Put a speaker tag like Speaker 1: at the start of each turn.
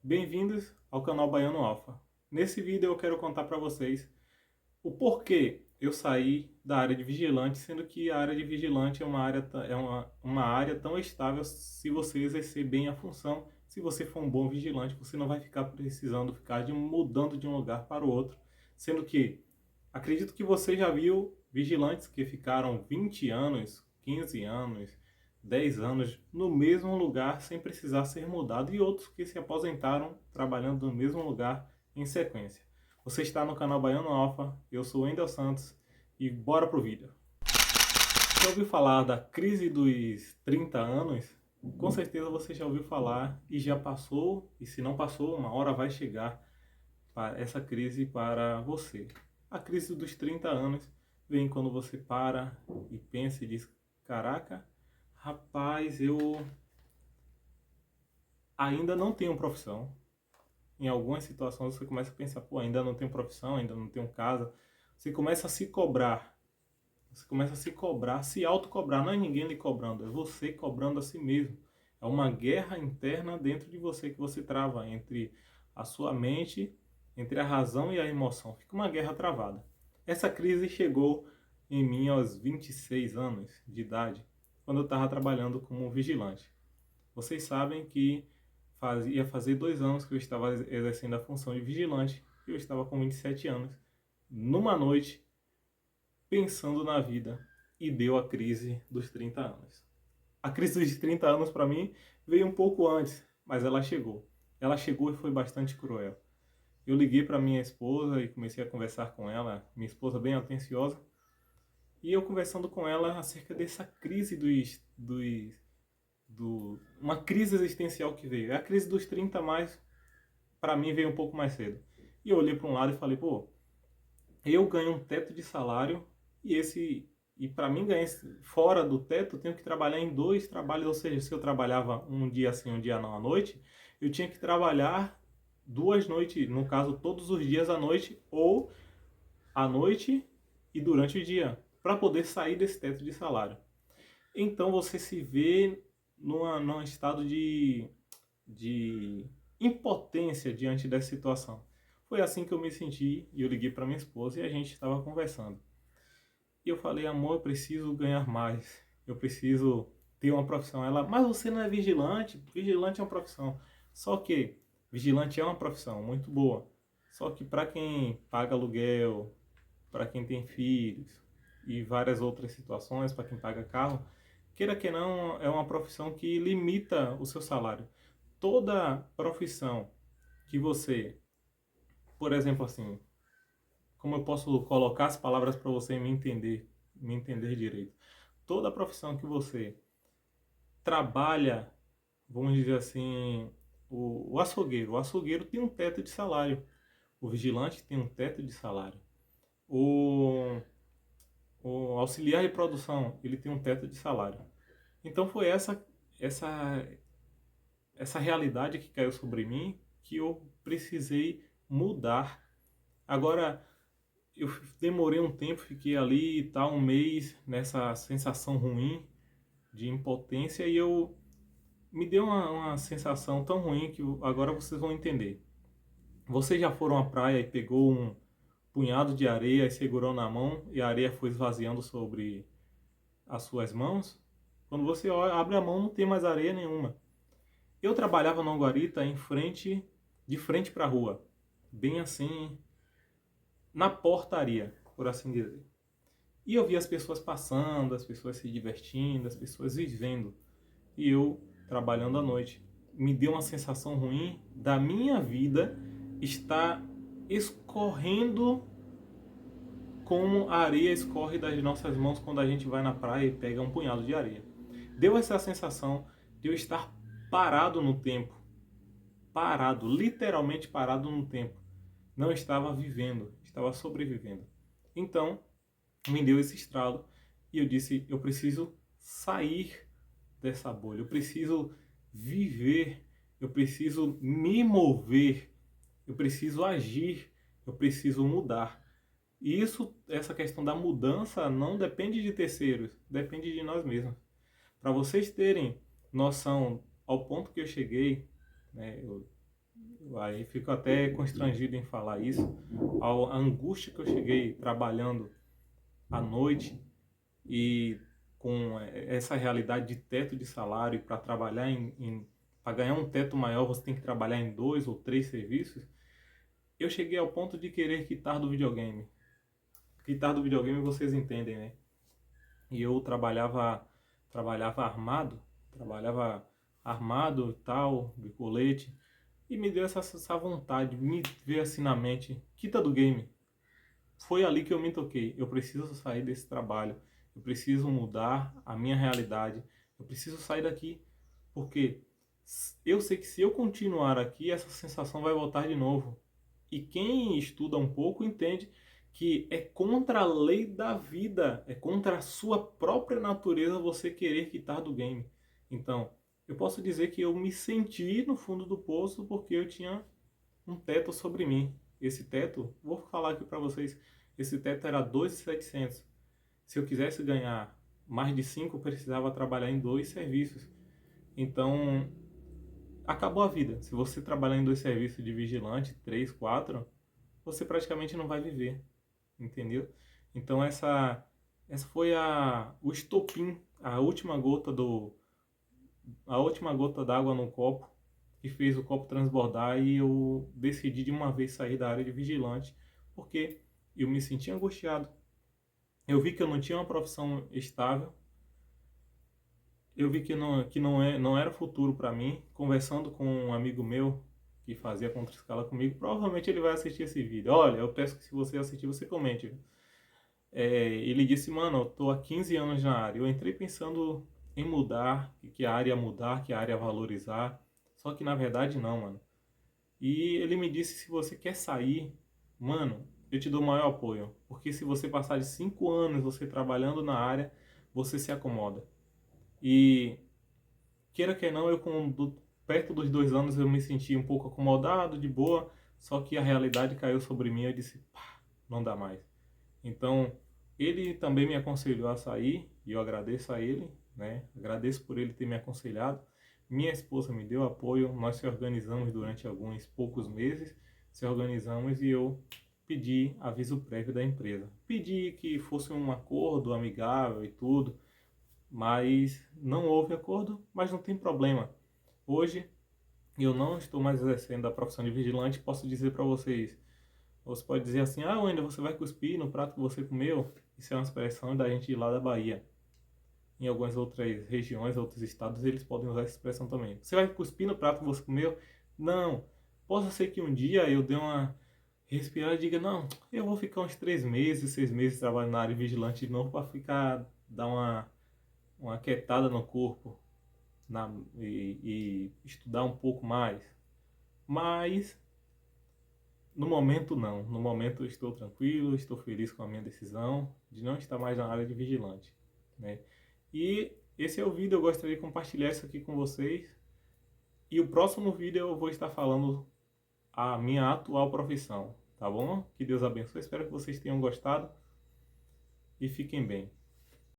Speaker 1: Bem-vindos ao canal Baiano Alfa. Nesse vídeo eu quero contar para vocês o porquê eu saí da área de vigilante, sendo que a área de vigilante é uma área tão estável se você exercer bem a função. Se você for um bom vigilante, você não vai ficar precisando mudando de um lugar para o outro, sendo que acredito que você já viu vigilantes que ficaram 20 anos, 15 anos, 10 anos no mesmo lugar sem precisar ser mudado e outros que se aposentaram trabalhando no mesmo lugar em sequência. Você está no canal Baiano Alfa, eu sou o Wendel Santos e bora pro vídeo. Já ouviu falar da crise dos 30 anos? Com certeza você já ouviu falar e já passou, e se não passou, uma hora vai chegar para essa crise para você. A crise dos 30 anos vem quando você para e pensa e diz: caraca, rapaz, eu ainda não tenho profissão. Em algumas situações você começa a pensar: pô, ainda não tenho profissão, ainda não tenho casa. Você começa a se cobrar. Você começa a se cobrar, se autocobrar. Não é ninguém lhe cobrando, é você cobrando a si mesmo. É uma guerra interna dentro de você que você trava entre a sua mente, entre a razão e a emoção. Fica uma guerra travada. Essa crise chegou em mim aos 26 anos de idade, quando eu estava trabalhando como vigilante. Vocês sabem que ia fazer 2 anos que eu estava exercendo a função de vigilante e eu estava com 27 anos. Numa noite, pensando na vida, e deu a crise dos 30 anos. A crise dos 30 anos para mim veio um pouco antes, mas ela chegou. Ela chegou e foi bastante cruel. Eu liguei para minha esposa e comecei a conversar com ela, minha esposa bem atenciosa, e eu conversando com ela acerca dessa crise uma crise existencial que veio. É a crise dos 30 mais, para mim veio um pouco mais cedo. E eu olhei para um lado e falei: pô, eu ganho um teto de salário e para mim ganhar fora do teto eu tenho que trabalhar em dois trabalhos, ou seja, se eu trabalhava um dia assim, um dia não à noite, eu tinha que trabalhar 2 noites, no caso todos os dias à noite ou à noite e durante o dia, para poder sair desse teto de salário. Então você se vê num estado de impotência diante dessa situação. Foi assim que eu me senti e eu liguei para minha esposa e a gente estava conversando. E eu falei: amor, eu preciso ganhar mais, eu preciso ter uma profissão. Ela: mas você não é vigilante? Vigilante é uma profissão. Só que vigilante é uma profissão muito boa. Só que para quem paga aluguel, para quem tem filhos e várias outras situações, para quem paga carro, queira que não, é uma profissão que limita o seu salário. Toda profissão que você, por exemplo, assim, como eu posso colocar as palavras para você me entender direito? Toda profissão que você trabalha, vamos dizer assim, o açougueiro tem um teto de salário, o vigilante tem um teto de salário, o, o auxiliar de produção, ele tem um teto de salário. Então foi essa essa realidade que caiu sobre mim que eu precisei mudar. Agora, eu demorei um tempo, fiquei ali e tal, um mês nessa sensação ruim de impotência e eu me deu uma sensação tão ruim que agora vocês vão entender. Vocês já foram à praia e pegou um punhado de areia e segurou na mão e a areia foi esvaziando sobre as suas mãos? Quando você abre a mão não tem mais areia nenhuma. Eu trabalhava numa guarita de frente para a rua, bem assim, na portaria, por assim dizer. E eu via as pessoas passando, as pessoas se divertindo, as pessoas vivendo. E eu trabalhando à noite. Me deu uma sensação ruim da minha vida estar escorrendo como a areia escorre das nossas mãos quando a gente vai na praia e pega um punhado de areia. Deu essa sensação de eu estar parado no tempo. Parado, literalmente parado no tempo. Não estava vivendo, estava sobrevivendo. Então, me deu esse estralo e eu disse: eu preciso sair dessa bolha, eu preciso viver, eu preciso me mover, eu preciso agir, eu preciso mudar. E essa questão da mudança não depende de terceiros, depende de nós mesmos. Para vocês terem noção ao ponto que eu cheguei, né, Aí fico até constrangido em falar isso. A angústia que eu cheguei trabalhando à noite e com essa realidade de teto de salário para trabalhar para ganhar um teto maior você tem que trabalhar em 2 ou 3 serviços. Eu cheguei ao ponto de querer quitar do videogame. Quitar do videogame vocês entendem, né? E eu trabalhava armado e tal, de colete, e me deu essa vontade, me veio assim na mente, quita do game. Foi ali que eu me toquei, eu preciso sair desse trabalho, eu preciso mudar a minha realidade, eu preciso sair daqui, porque eu sei que se eu continuar aqui, essa sensação vai voltar de novo. E quem estuda um pouco entende que é contra a lei da vida, é contra a sua própria natureza você querer quitar do game. Então, eu posso dizer que eu me senti no fundo do poço porque eu tinha um teto sobre mim. Esse teto, vou falar aqui para vocês, esse teto era 2.700. Se eu quisesse ganhar mais de 5, eu precisava trabalhar em 2 serviços. Então, acabou a vida. Se você trabalhar em 2 serviços de vigilante, 3, 4, você praticamente não vai viver, entendeu? Então essa foi o estopim, a última gota d'água no copo que fez o copo transbordar e eu decidi de uma vez sair da área de vigilante porque eu me senti angustiado. Eu vi que eu não tinha uma profissão estável. Eu vi que não era futuro para mim. Conversando com um amigo meu que fazia contra-escala comigo, provavelmente ele vai assistir esse vídeo. Olha, eu peço que se você assistir, você comente. Ele disse, mano, eu tô há 15 anos na área. Eu entrei pensando em mudar, que a área ia mudar, que a área ia valorizar. Só que na verdade não, mano. E ele me disse, se você quer sair, mano, eu te dou o maior apoio. Porque se você passar de 5 anos você trabalhando na área, você se acomoda. E queira que não, perto dos 2 anos eu me senti um pouco acomodado, de boa, só que a realidade caiu sobre mim e eu disse, pá, não dá mais. Então, ele também me aconselhou a sair, e eu agradeço a ele, né? Agradeço por ele ter me aconselhado. Minha esposa me deu apoio, nós se organizamos durante alguns poucos meses, se organizamos e eu pedi aviso prévio da empresa. Pedi que fosse um acordo amigável e tudo, mas não houve acordo, mas não tem problema. Hoje eu não estou mais exercendo a profissão de vigilante, posso dizer para vocês. Você pode dizer assim, ah, Wender, você vai cuspir no prato que você comeu? Isso é uma expressão da gente lá da Bahia. Em algumas outras regiões, outros estados, eles podem usar essa expressão também. Você vai cuspir no prato que você comeu? Não. Possa ser que um dia eu dê uma respirada e diga, não, eu vou ficar uns 3 meses, 6 meses trabalhando na área vigilante de novo para dar uma aquietada no corpo e estudar um pouco mais. Mas no momento não. No momento eu estou tranquilo, estou feliz com a minha decisão de não estar mais na área de vigilante, né? E esse é o vídeo, eu gostaria de compartilhar isso aqui com vocês. E o próximo vídeo eu vou estar falando a minha atual profissão, tá bom? Que Deus abençoe, espero que vocês tenham gostado e fiquem bem.